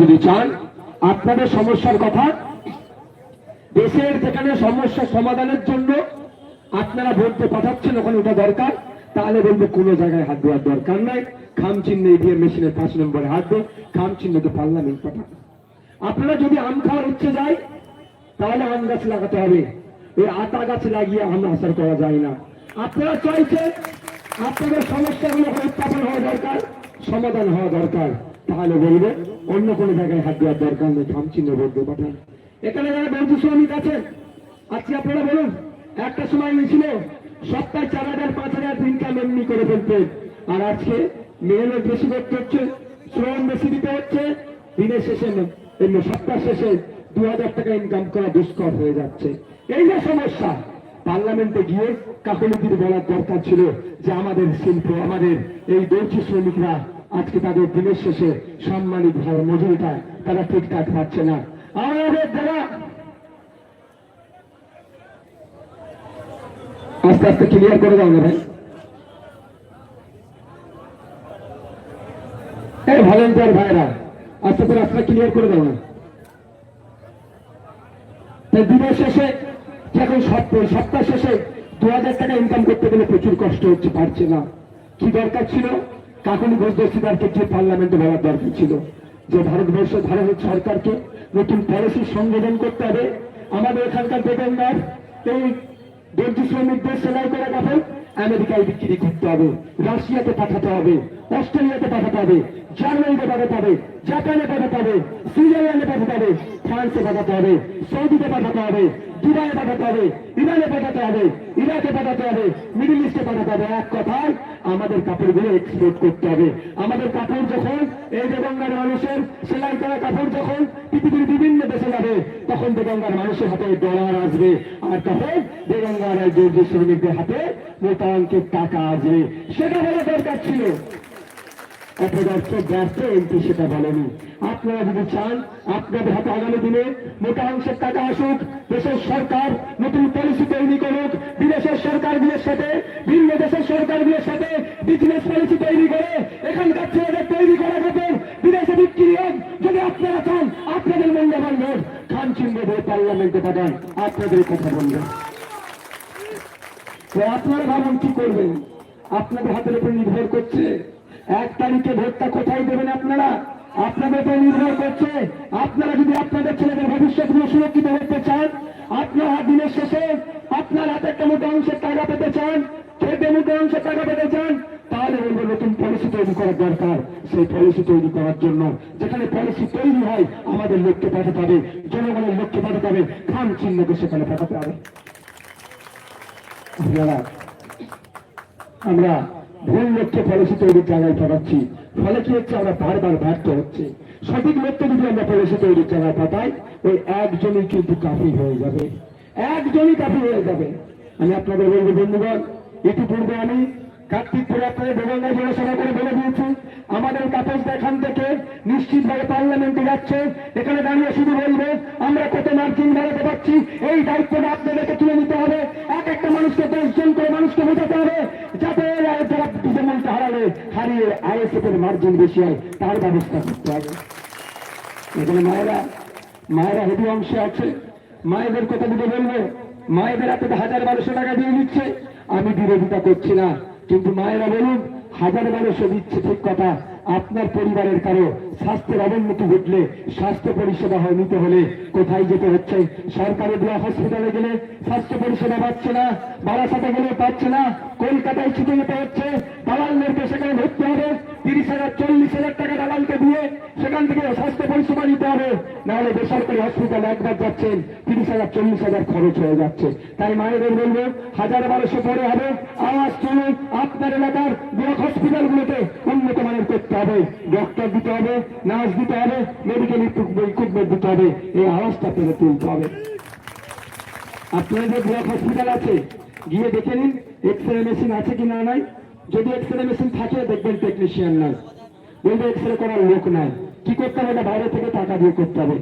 যদি চান আপনাদের সমস্যার কথা দেশের যেখানে সমস্যা সমাধানের জন্য আপনারা বলতে পাঠাচ্ছেন ওখানে ওটা দরকার, তাহলে বলবো কোনো জায়গায় হাত দেওয়ার দরকার নাই। খাম চিহ্ন ইভিএম মেশিনের 5 নম্বরে হাত দেয়, খাম চিহ্নকে পার্লামেন্ট পাঠান। আপনারা যদি আম খাওয়ার ইচ্ছে যায় তাহলে আম গাছ লাগাতে হবে, এই আতা গাছ লাগিয়ে আম আসার করা যায় না। আপনারা চাইছেন আপনাদের সমস্যাগুলো উত্থাপন হওয়া দরকার, সমাধান হওয়া দরকার, তাহলে বলবো অন্য কোনো জায়গায় হাত দেওয়ার দরকার নেই, খাম চিহ্ন বলতে পাঠান। এখানে যারা বন্ধু শ্রমিক আছেন আজকে আপনারা বলুন, একটা সময় ছিল সপ্তাহে 4,000 5,000 ইনকাম এমনি করে ফেলতেন, আর আজকে মেহনত বেশি করতে হচ্ছে, শ্রম বেশি দিতে হচ্ছে, দিনের শেষে সপ্তাহ শেষে 2,000 টাকা ইনকাম করা দুষ্কর হয়ে যাচ্ছে। এই যে সমস্যা, পার্লামেন্টে গিয়ে কাকুলিদের বলার দরকার ছিল যে আমাদের শিল্প, আমাদের এই দর্জি শ্রমিকরা আজকে তাদের দিনের শেষে সম্মানিত মজুরিটা তারা ঠিকঠাক পাচ্ছে না। আমাদের যারা আস্তে আস্তে ক্লিয়ার করে দাও না ভাই, এই ভলেন্টিয়ার ভাইরা আস্তে করে রাস্তা ক্লিয়ার করে দাও না। দিনের শেষে এখন সপ্তাহ শেষে 2,000 টাকা ইনকাম করতে গেলে প্রচুর কষ্ট হচ্ছে, পারছে না। কি দরকার ছিল? কাকুলি ঘোষ দস্তিদারকে যে পার্লামেন্টে বলার দরকার ছিল যে ভারত সরকারকে নতুন পলিসি সংশোধন করতে হবে। আমাদের এখানকার বেতনদার এই দর্জি শ্রমিকদের সেলাই করা কাপড় আমেরিকায় বিক্রি করতে হবে, রাশিয়াতে পাঠাতে হবে, অস্ট্রেলিয়াতে পাঠাতে হবে, জার্মানিতে পাঠাতে হবে, জাপানে পাঠাতে হবে, সুইজারল্যান্ডে পাঠাতে হবে, ফ্রান্সে পাঠাতে হবে, সৌদিতে পাঠাতে হবে, দুবাইয়ে পাঠাতে হবে, ইরানে পাঠাতে হবে, ইরাকে পাঠাতে হবে, মিডল ইস্টে পাঠাতে হবে। এক কথায় আমাদের কাপড়গুলো এক্সপোর্ট করতে হবে। আমাদের কাপড় যখন এই দেগঙ্গার মানুষের সেলাই করা কাপড় যখন পৃথিবীর বিভিন্ন দেশে যাবে তখন দেগঙ্গার মানুষের হাতে ডলার আসবে, আর তখন দেগঙ্গার দর্জি শ্রমিকদের হাতে মোটা অঙ্কের টাকা আসবে। সেটা বলা দরকার ছিল, অপদার্থ ব্যর্থ এমপি সেটা বলেনি। আপনারা যদি চান আপনাদের হাতে আগামী দিনে মোটা অংশের টাকা আসুক, দেশের সরকার নতুন পলিসি তৈরি করুক, বিদেশের সরকারগুলোর সাথে ভিন্ন দেশের সরকারগুলোর সাথে বিজনেস পলিসি তৈরি করে এখানকার ছেলেদের তৈরি করা কাপড় বিদেশে বিক্রি হোক। যদি আপনারা চান আপনাদের মূল্যবান ভোট খাম চিহ্ন দিয়ে পার্লামেন্টে পাঠান, আপনাদের কথা বলবেন। আপনারা ভাবুন কি করবেন, আপনাদের হাতের উপর নির্ভর করছে। 1 তারিখে ভোটটা কোথায় দেবেন আপনারা, আপনাদের উপর নির্ভর করছে। আপনারা যদি আপনাদের ছেলেদের ভবিষ্যৎগুলো সুরক্ষিত করতে চান, আপনারা দিনের শেষে আপনার হাতে একটা মোটা অংশের টাকা পেতে চান, খেতে মোটা অংশের টাকা পেতে চান, তাহলে বলবো নতুন পলিসি তৈরি করার দরকার। সেই পলিসি তৈরি করার জন্য যেখানে পলিসি তৈরি হয় আমাদের লক্ষ্যে পাঠাতে হবে, জনগণের লক্ষ্যে পাঠাতে হবে, খাম চিহ্নকে সেখানে পাঠাতে হবে। আমরা ভুল লক্ষ্যে পলিসি তৈরির জায়গায় পাঠাচ্ছি, ফলে কি হচ্ছে আমরা বারবার ব্যর্থ হচ্ছে। সঠিক লক্ষ্যে যদি আমরা পলিসি তৈরির জায়গায় পাঠাই ওই একজনই কিন্তু কাফি হয়ে যাবে, একজনই কাফি হয়ে যাবে। আমি আপনাদের বলবো বন্ধুগণ, ইতিপূর্বে আমি কার্তিকপুরে আপনাদের দেগঙ্গায় জনসভা করে বলে দিয়েছি আমাদের কাপড় এখান থেকে নিশ্চিতভাবে পার্লামেন্টে যাচ্ছে। এখানে দাঁড়িয়ে শুধু বলবো আমরা কত মার্জিন বাড়াতে পারছি, এই দায়িত্বটা আপনাদেরকে তুলে নিতে হবে। এক একটা মানুষকে 10 জন করে মানুষকে বোঝাতে হবে যাতে যারা তৃণমূলকে হারিয়ে আইএসএফ এর মার্জিন বেশি হয় তার ব্যবস্থা করতে হবে। এখানে মায়েরা হেভি অংশে আছে, মায়েদের কথা দুটো বলবো। মায়েদের হাতে 1,000-1,200 টাকা দিয়ে দিচ্ছে, আমি বিরোধিতা করছি না, কিন্তু মায়েরা বলুন 1,000-1,200 দিচ্ছে ঠিক কথা, আপনার পরিবারের কারো স্বাস্থ্যের অবনতি ঘটলে স্বাস্থ্য পরিষেবা নিতে হলে কোথায় যেতে হচ্ছে? সরকারি ব্লক হসপিটালে গেলে স্বাস্থ্য পরিষেবা পাচ্ছে না, বারাসাতে গেলে পাচ্ছে না, কলকাতায় ছুটে যেতে হচ্ছে, দালালদেরকে সেখানে ধরতে হবে, 30,000-40,000 টাকা দালালকে দিয়ে সেখান থেকে স্বাস্থ্য পরিষেবা নিতে হবে। নাহলে বেসরকারি হসপিটালে একবার যাচ্ছেন 30,000-40,000 খরচ হয়ে যাচ্ছে। তাই মায়েদের বলবো 1,000-1,200 পরে হবে, আওয়াজ তুলুন, আপনার এলাকার ব্লক হসপিটালগুলোতে উন্নত মানের করতে হবে, ডক্টর দিতে হবে, নার্স দিতে হবে, মেডিকেল ইকুইপমেন্ট দিতে হবে, এই আওয়াজটা পেলে তুলতে হবে। আপনার যে ব্লক হসপিটাল আছে গিয়ে দেখে নিন এক্সরে মেশিন আছে কি না নাই। যদি এক্সরে মেশিন থাকে দেখবেন টেকনিশিয়ান নাই, বলবে এক্সরে করার লোক নাই। কি করতে হবে? ওটা বাইরে থেকে টাকা দিয়ে করতে হবে।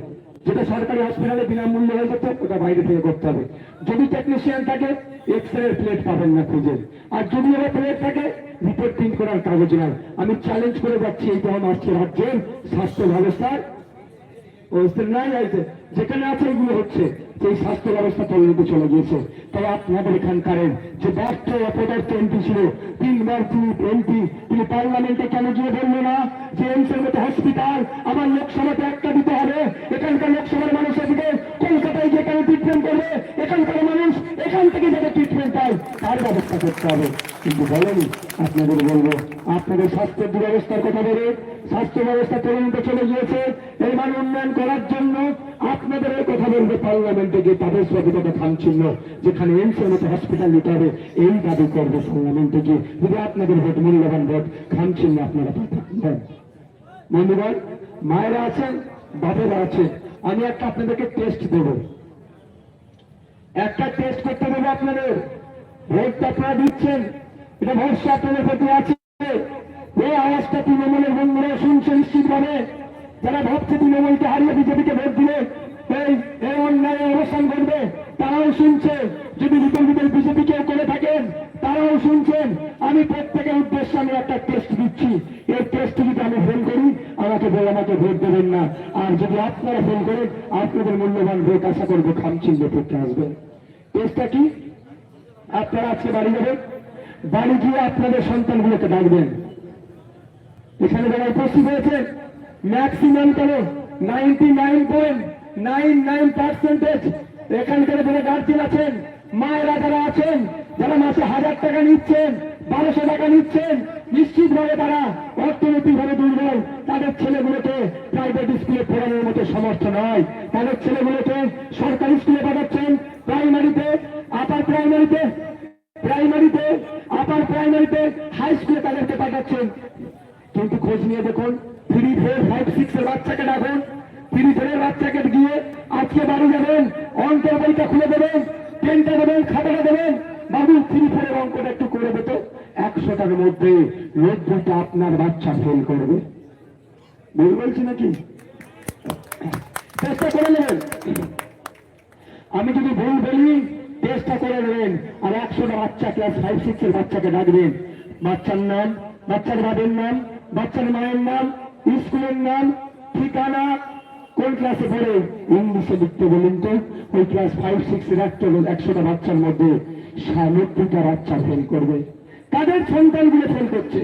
যেটা সরকারি হসপিটালে বিনামূল্যে হয়ে যেত ওটা বাইরে থেকে করতে হবে। যদি টেকনিশিয়ান থাকে এক্সরে প্লেট পাবেন না খুঁজে, আর যদি এবার প্লেট থাকে রিপোর্ট প্রিন্ট করার কাগজ নাই। আমি চ্যালেঞ্জ করে যাচ্ছি এই তখন আসছে রাজ্যের স্বাস্থ্য ব্যবস্থার ও নাই আছে যেখানে আছে এগুলো হচ্ছে সেই স্বাস্থ্য ব্যবস্থা পরিণতি চলে গিয়েছে। তাই আপনাদের এখানকার যে ব্যর্থ অপদার্থ এমপি ছিল, 3 বার এমপি, তিনি পার্লামেন্টে কেন গিয়ে বললো না যে এইমসের মতো হসপিটাল আমার লোকসভাতে একটা দিতে হবে? এখানকার লোকসভার মানুষ এদিকে কলকাতায় গিয়ে কেন ট্রিটমেন্ট করবে? এখানকার মানুষ এখান থেকে যাতে ট্রিটমেন্ট পায় তার ব্যবস্থা করতে হবে। কিন্তু বলেনি। আপনাদের বলবো, আপনাদের স্বাস্থ্যের দুরবস্থার কথা বলে স্বাস্থ্য ব্যবস্থা পরিণত চলে গিয়েছে। এই মান উন্নয়ন করার জন্য আপনাদের এই কথা বলবে পার্লামেন্টে গিয়ে তাদের স্বাধীনতা খামছিল, যেখানে এইমসের মতো হসপিটাল নিতে হবে এই দাবি করবে পার্লামেন্টে গিয়ে। যদি আপনাদের ভোট, মূল্যবান ভোট খামছিল আপনারা দেন। বন্ধুগণ, মায়েরা আছেন, বাবারা আছে, আমি একটা আপনাদেরকে টেস্ট দেব, একটা টেস্ট করতে দেবো আপনাদের। ভোটটা আপনারা দিচ্ছেন, এটা ভরসা আপনাদের প্রতি আছে। এই আওয়াজটা তৃণমূলের বন্ধুরা শুনছে নিশ্চিতভাবে। যারা ভাবছে তৃণমূলকে হারিয়ে বিজেপিকে ভোট দিলে এই অন্যায় অবস্থান করবে, তারাও শুনছে। যদি বিপরীতের বিজেপি কেউ করে থাকেন তারাও শুনছেন। আমি প্রত্যেকের উদ্দেশ্যে আমি একটা টেস্ট দিচ্ছি। এই টেস্ট যদি আমি ফেল করি আমাকে ভোট দেবেন না। আর যদি আপনারা ফেল করেন আপনাদের মূল্যবান ভোট আশা করবো খামচিহ্ন করতে আসবে। টেস্টটা কি? আপনারা আজকে বাড়ি যাবেন, বাড়ি গিয়ে আপনাদের সন্তানগুলোকে ডাকবেন। এখানে যারা উপস্থিত হয়েছে ম্যাক্সিমাম কেন 99.99% এখানকার যারা গার্জিয়ান আছেন, মায়েরা যারা আছেন, যারা মাসে 1000 টাকা নিচ্ছেন, 1200 টাকা নিচ্ছেন, নিশ্চিতভাবে তারা অর্থনৈতিকভাবে দুর্বল। তাদের ছেলেগুলোকে প্রাইভেট স্কুলে পড়ানোর মতো সমর্থ নয়। তাদের ছেলেগুলোকে সরকারি স্কুলে পাঠাচ্ছেন, প্রাইমারিতে, আপার প্রাইমারিতে, আপার প্রাইমারিতে, হাই স্কুলে তাদেরকে পাঠাচ্ছেন। কিন্তু খোঁজ নিয়ে দেখুন, 3, 4, 5, 6 এর বাচ্চাকে ডাকুন, 3, 4 এর বাচ্চাকে গিয়ে আজকে বাড়ি যাবেন, অঙ্কের বইটা খুলে দেবেন, পেনটা দেবেন, খাতাটা দেবেন, বাবু 3, 4 এর অঙ্কটা একটু করে দিত। 100টার মধ্যে 90টা আপনার বাচ্চা ফেল করবে। ভুল বলছি নাকি? চেষ্টা করে নেবেন। আমি যদি ভুল বলি চেষ্টা করে নেবেন। আর 100টা বাচ্চা ক্লাস 5, 6 এর বাচ্চাকে ডাকবেন, বাচ্চার নাম, বাচ্চার বাবার নাম, বাচ্চার মায়ের নাম, স্কুলের নাম, ঠিকানা, কোন ক্লাসে পড়ে ইংলিশে লিখতে বলুন তো। ওই ক্লাস 5, 6 এর 100টা বাচ্চার মধ্যে 90টা বাচ্চা ফেল করবে। তাদের সন্তানগুলো ফেল করছে,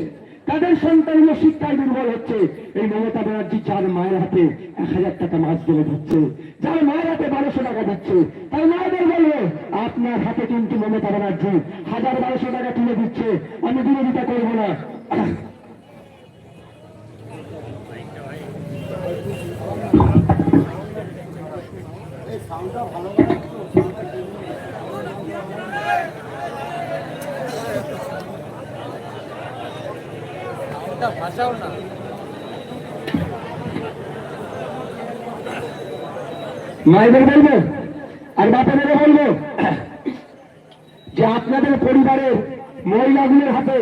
তাদের সন্তানগুলো শিক্ষায় দুর্বল হচ্ছে। এই মমতা ব্যানার্জি যার মায়ের হাতে 1000 টাকা মাস গেলে দিচ্ছে, যার মায়ের হাতে 1200 টাকা দিচ্ছে, তাই মায়েদের বলবো আপনার হাতে কিন্তু মমতা ব্যানার্জি 1000-1200 টাকা তুলে দিচ্ছে। আমি বিরোধিতা করবো না। ভাষাও না মায়েদের বলবো আর বাপাদেরও বলবো যে আপনাদের পরিবারের মহিলাগুলোর হাতে,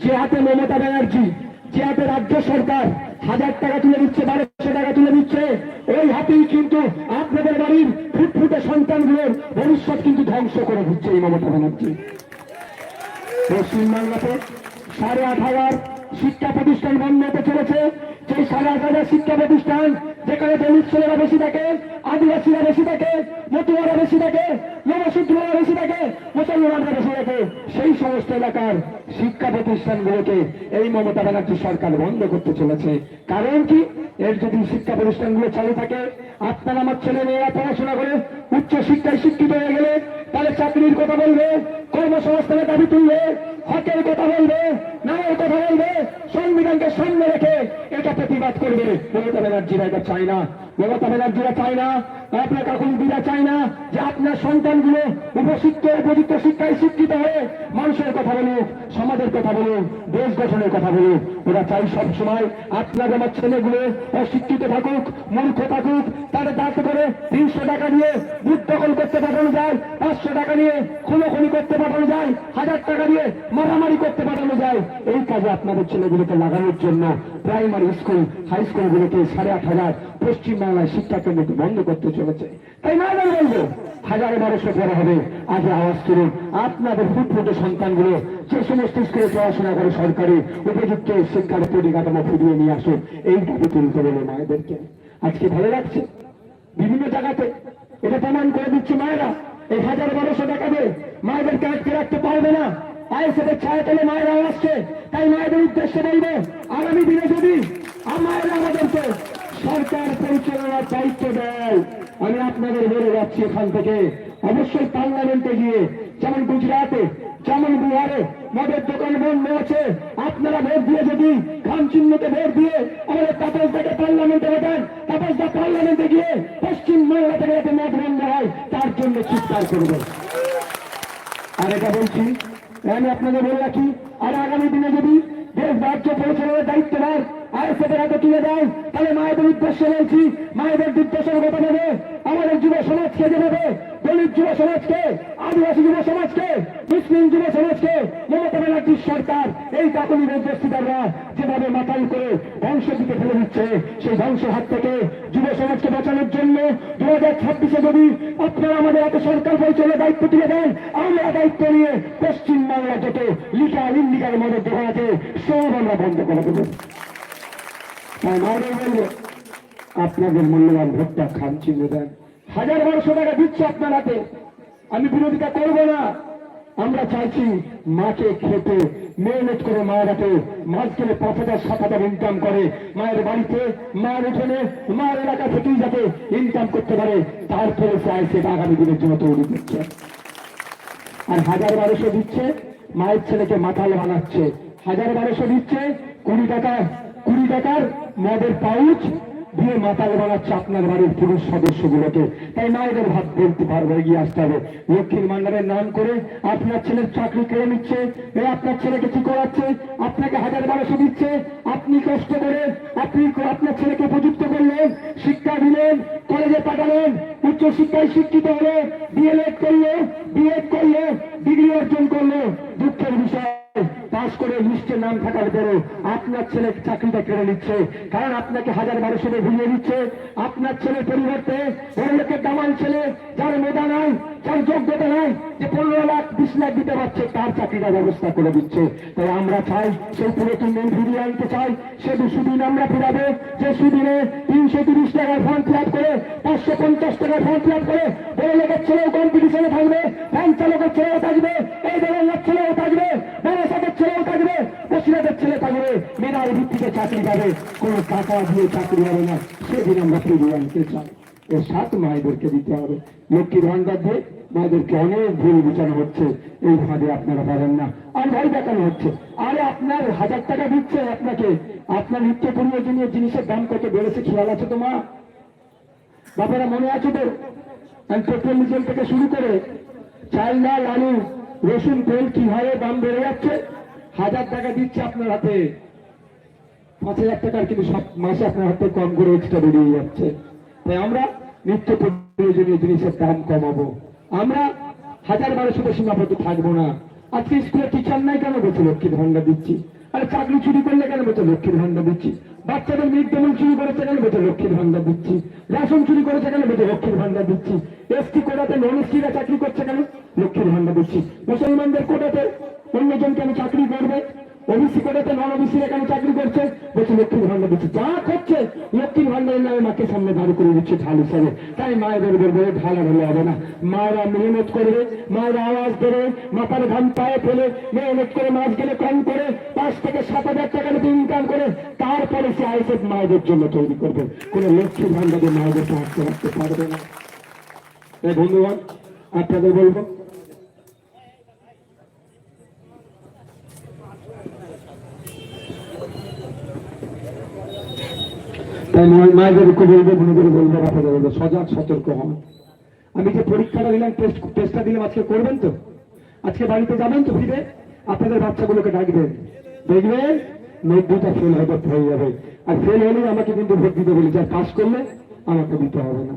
যে হাতে মমতা ব্যানার্জি, যে হাতে রাজ্য সরকার 1000 টাকা তুলে দিচ্ছে, 1200 টাকা তুলে দিচ্ছে, ওই হাতেই কিন্তু আপনাদের বাড়ির ফুটফুটে সন্তানগুলোর ভবিষ্যৎ কিন্তু ধ্বংস করে দিচ্ছে এই মমতা ব্যানার্জি। পশ্চিমবাংলাতে 8,500 শিক্ষা প্রতিষ্ঠান বন্ধ হতে চলেছে। সেই 8,500 শিক্ষা প্রতিষ্ঠান যেখানে দলিত ছেলেরা বেশি থাকে, আদিবাসীরা বেশি থাকে, মতুয়ারা বেশি থাকে, নবশূদ্ররা বেশি থাকে, মুসলমানরা বেশি থাকে, সেই সমস্ত এলাকার শিক্ষা প্রতিষ্ঠানগুলোকে এই মমতা ব্যানার্জি সরকার বন্ধ করতে চলেছে। কারণ কি? এর যদি শিক্ষা প্রতিষ্ঠানগুলো চালু থাকে, আপনার আমার ছেলে মেয়েরা পড়াশোনা করে উচ্চ শিক্ষায় শিক্ষিত হয়ে গেলে তাহলে চাকরির কথা বলবে, কর্মসংস্থানের দাবি তুলবে, হকের কথা বলবে, ন্যায়ের কথা বলবে, সংবিধানকে সামনে রেখে এটা প্রতিবাদ করবে। মমতা ব্যানার্জিরা এটা চায় না। মমতা ব্যানার্জিরা চায় না, আপনার কাকুলিরা চায় না যে আপনার সন্তানগুলো উপযুক্ত শিক্ষায় শিক্ষিত হয়ে মানুষের কথা বলুক, সমাজের কথা বলুক, দেশ গঠনের কথা বলুক। ওরা চাই সবসময় আপনার আমার ছেলেগুলো অশিক্ষিত থাকুক, মূর্খ থাকুক, তাদের দাঁত করে 300 টাকা দিয়ে বুথ দখল করতে পাঠানো যায়, 500 টাকা দিয়ে খুনোখুনি করতে পাঠানো যায়, 1000 টাকা দিয়ে মারামারি করতে পাঠানো যায়। এই কাজে আপনাদের ছেলেগুলোকে লাগানোর জন্য প্রাইমারি স্কুল, হাই স্কুলগুলোকে 8,500 পশ্চিমবাংলায় শিক্ষা কেন্দ্রকে বন্ধ করতে চলেছে। তাই মায়েরা বলবো 1000-1200 পড়া হবে, আগে আওয়াজ করুন। আপনাদের ফুটফুটে সন্তানগুলো যে সমস্ত স্কুলে পড়াশোনা করে সরকারি উপযুক্ত শিক্ষার পরিকাঠামো ফিরিয়ে নিয়ে আসুন, এই দাবি তুলতে বলে মায়েদেরকে। আজকে ভালো লাগছে? বিভিন্ন জায়গাতে এটা প্রমাণ করে দিচ্ছে মায়েরা এই 1000-1200 টাকাতে মায়েদেরকে আটকে রাখতে পারবে না। আইএসএফের ছায়া তলে মায়েরা আসছে, তাই মায়েদের উদ্দেশ্যে বলবো, আগামী দিনে যদি মায়েরা আমাদেরকে সরকার পরিচালনার দায়িত্ব দেয়, আমি আপনাদের বলে যাচ্ছি এখান থেকে অবশ্যই পার্লামেন্টে গিয়ে, যেমন গুজরাটে, যেমন বিহারে মদের দোকান বন্ধ আছে, আপনারা ভোট দিয়ে যদি খান চিহ্নতে ভোট দিয়ে আমাদের তাপসদাকে পার্লামেন্টে ওঠেন, তাপসদা পার্লামেন্টে গিয়ে পশ্চিম বাংলা থেকে যাতে মদ বন্ধ হয় তার জন্য চিৎকার করবে। আর এটা বলছি, আমি আপনাদের বলে রাখি, আর আগামী দিনে যদি দেশ রাজ্য পরিচালনার দায়িত্বভার আইএসএফের হাতে তুলে দেয়, তাহলে মায়েদের উদ্দেশ্যে বলছি, মায়েদের দুর্দশার কথা ভেবে আমাদের যুব সমাজকে যেভাবে, দলিত যুব সমাজকে, আদিবাসী যুব সমাজকে, মুসলিম যুব সমাজকে মমতা ব্যানার্জির সরকার এই কাকলি মধ্যস্থিতাররা যেভাবে মাতাল করে ধ্বংস দিতে ফেলে দিচ্ছে, সেই ধ্বংসের হাত থেকে যুব সমাজকে বাঁচানোর জন্য 2026-এ যদি আপনারা আমাদের হাতে সরকার পরিচালনার দায়িত্ব তুলে দেন, আমরা দায়িত্ব নিয়ে পশ্চিম বাংলা যত লিগাল ইনলিগাল মদের দোকান আছে সব আমরা বন্ধ করে দেবো। তাই মায়ের বলবো, আপনাদের মূল্যবান ভোটটা খান চিহ্ন দেন। 1000-1200 টাকা দিচ্ছে আপনার হাতে, আমি বিরোধিতা করব না। আমরা চাইছি মাকে খেতে মেহনত করে মায়ের হাতে মাছ কিনে 5,000-7,000 ইনকাম করে মায়ের বাড়িতে, মায়ের উঠোনে, মায়ের এলাকা থেকেই যাতে ইনকাম করতে পারে, তারপরে চাইছে আগামী দিনের জন্য তৈরি করছে। আর 1000-1200 দিচ্ছে মায়ের ছেলেকে মাথাল বানাচ্ছে, 1000-1200 দিচ্ছে 20 টাকার মদের পাউচ দিয়ে মাতাল বানাচ্ছে আপনার বাড়ির পুরুষ সদস্যগুলোকে। তাই মায়েদের ভাব বলতে পারবে, এগিয়ে আসতে হবে। লক্ষ্মীর ভান্ডারের নাম করে আপনার ছেলের চাকরি কেড়ে নিচ্ছে, আপনার ছেলেকে কি করাচ্ছে, আপনাকে 1000-1200 দিচ্ছে, আপনি কষ্ট করে আপনি আপনার ছেলেকে উপযুক্ত করলেন, শিক্ষা দিলেন, কলেজে পাঠালেন, উচ্চশিক্ষায় শিক্ষিত হলে, ডিএলএড করলো, বিএড করলো, ডিগ্রি অর্জন করলো, দুঃখের বিষয় পাশ করে লিস্টে নাম থাকার পরও আপনার ছেলে চাকরিটা কেড়ে নিচ্ছে, কারণ আপনাকে 1000-1200 ভুলিয়ে দিচ্ছে। আপনার ছেলের পরিবর্তে বড় লোকের দামাল ছেলে, যার মেধা নাই, যার যোগ্যতা নাই, যে 15 লাখ 20 লাখ দিতে পারছে, তার চাকরিটা ব্যবস্থা করে দিচ্ছে। তাই আমরা চাই সেই পুরাতন দিন ফিরিয়ে আনতে চাই। সে সুদিন আমরা ফিরাবো, যে সুদিনে 330 টাকার ফর্ম ফিল আপ করে, 550 টাকার ফর্ম ফিল আপ করে বড় লোকের ছেলেও কম্পিটিশনে থাকবে, ভ্যান চালকের ছেলেও থাকবে, এই দলের ছেলেও থাকবে, ব্যবসাদের ছেলেও থাকবে, বসিরাদের ছেলে থাকবে, মেধার ভিত্তিতে চাকরি পাবে, কোনো টাকা দিয়ে চাকরি হবে না। সেদিন আমরা ফিরিয়ে আনতে চাই। এর সাথ মায়েদেরকে দিতে হবে। লক্ষ্মীর ভান্ডার দিয়ে মায়েদেরকে অনেক ভুল বোঝানো হচ্ছে, এই ফাঁদে আপনারা পারেন না, আর ভয় দেখানো হচ্ছে। আরে আপনার 1000 টাকা দিচ্ছে আপনাকে, আপনার নিত্য প্রয়োজনীয় জিনিসের দাম কত বেড়েছে খেয়াল আছে তো মা? বাবারা মনে আছে তো? পেট্রোল ডিজেল থেকে শুরু করে চাল, ডাল, আলু, রসুন, তেল কিভাবে দাম বেড়ে যাচ্ছে। 1000 টাকা দিচ্ছে আপনার হাতে, 5000 টাকার কিন্তু সব মাসে আপনার হাতে কম করে এক্সট্রা বেরিয়ে যাচ্ছে। তাই আমরা নিত্য প্রয়োজনীয় জিনিসের দাম কমাবো, আমরা 1000-1200 সীমাবদ্ধ থাকবো না। আজকে স্কুলে টিচার নাই কেন বলছে লক্ষ্মীর ভান্ডার দিচ্ছি, আরে চাকরি চুরি করলে কেন বলছে লক্ষ্মীর ভান্ডার দিচ্ছি, বাচ্চাদের মিড ডে মিল চুরি করেছে কেন বলছে লক্ষ্মীর ভান্ডার দিচ্ছি, রেশন চুরি করেছে কেন বলছে লক্ষ্মীর ভান্ডার দিচ্ছি, এসটি কোটাতে নন এসটিরা চাকরি করছে কেন লক্ষ্মীর ভান্ডার দিচ্ছি, মুসলমানদের কোটাতে অন্যজন কেন চাকরি করবে, ওবিসি কোটাতে নন ওবিসিরা কেন চাকরি করছে বলছে লক্ষ্মীর ভান্ডার দিচ্ছে। যা করছে লক্ষ্মীর ভান্ডারের নামে মাকে সামনে দাঁড় করে দিচ্ছে ঢাল হিসাবে। তাই মায়েদের বলবো ঢাল হলে হবে না, মায়েরা মেহনত করবে, মায়েরা আওয়াজ দেবে, মাথার ঘাম পায়ে ফেলে মেহনত করে মাস গেলে কম করে 5 থেকে 7,000 টাকা যদি ইনকাম করে, তারপরে সে আইএসএফ মায়েদের জন্য তৈরি করবে। কোন লক্ষ্মীর ভান্ডারে মায়েদেরকে হাঁটতে রাখতে পারবে না। এই বন্ধুগণ আপনাদের বলবো, তাই মায়েদেরকে বলবো, বোনদের বলবো, আপনাদের বলবো সজাগ সতর্ক হন। আমি যে পরীক্ষাটা দিলাম, টেস্টটা দিলাম, আজকে করবেন তো? আজকে বাড়িতে যাবেন তো ফিরে? আপনাদের বাচ্চাগুলোকে ডাকবেন, দেখবেন 90টা ফেল হয়ে যাবে। আর ফেল হলেই আমাকে কিন্তু ভোট দিতে বলি, যা পাস করলে আমাকে দিতে হবে না।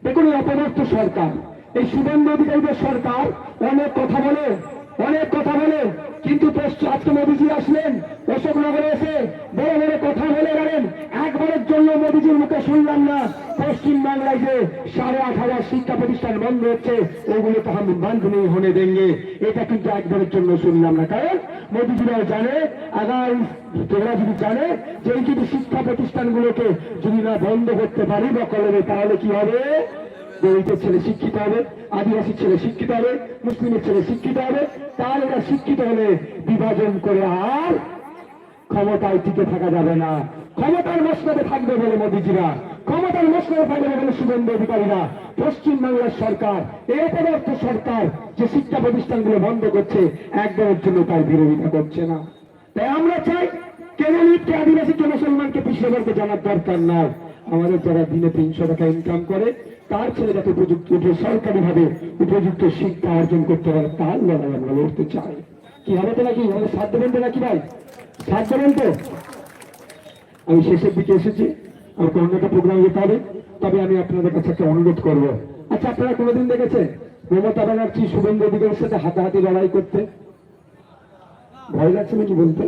দেখুন এই অপদার্থ সরকার, এই সুবর্ণ অধিকারীদের সরকার অনেক কথা বলে, অনেক কথা বলে, কিন্তু আজকে মোদীজি আসলেন অশোকনগরে এসে বড় বড় কথা বলে গেলেন। একবারের জন্য মোদীজির মুখে শুনলাম না পশ্চিম বাংলায় যে 8,500 শিক্ষা প্রতিষ্ঠান বন্ধ হচ্ছে ওগুলো তো আমি বন্ধ নেই হনে দেঙ্গে, এটা কিন্তু একবারের জন্য শুনলাম না। কারণ মোদীজিরাও জানে, আগামী তোমরা যদি জানে যে এই যদি শিক্ষা প্রতিষ্ঠানগুলোকে যদি না বন্ধ করতে পারি বকলমে, তাহলে কি হবে? দলিতের ছেলে শিক্ষিত হবে, আদিবাসীর ছেলে শিক্ষিত হবে, মুসলিমের ছেলে শিক্ষিত হবে। তাহলে এরা শিক্ষিত হলে বিভাজন করে আর ক্ষমতায় টিকে থাকা যাবে না। ক্ষমতার মসনদে থাকবে বলে মোদীজিরা, ক্ষমতার মসনদে থাকবে বলে শুভেন্দু অধিকারীরা। পশ্চিমবাংলার সরকার, এই অপদার্থ সরকার যে শিক্ষা প্রতিষ্ঠানগুলো বন্ধ করছে একবারের জন্য তার বিরোধিতা করছে না। তাই আমরা চাই কেন লিখতে আদিবাসীকে মুসলমানকে পিছিয়ে জানার দরকার নাই। আমাদের যারা দিনে 300 টাকা ইনকাম করে তার ছেলে যাতে উপযুক্ত সরকারি ভাবে উপযুক্ত শিক্ষা অর্জন করতে পারে তার লড়াই আমরা লড়তে চাই। কি হবে তো নাকি? আমাদের সাথ দেবেন তো নাকি ভাই? সাথ দেবেন তো? আমি শেষের দিকে এসেছি, আমাকে অন্য একটা প্রোগ্রাম যেতে হবে। তবে আমি আপনাদের কাছে একটা অনুরোধ করবো। আচ্ছা, আপনারা কোনোদিন দেখেছেন মমতা ব্যানার্জি শুভেন্দু অধিকারীর সাথে হাতাহাতি লড়াই করতে? ভয় লাগছে নাকি বলতে?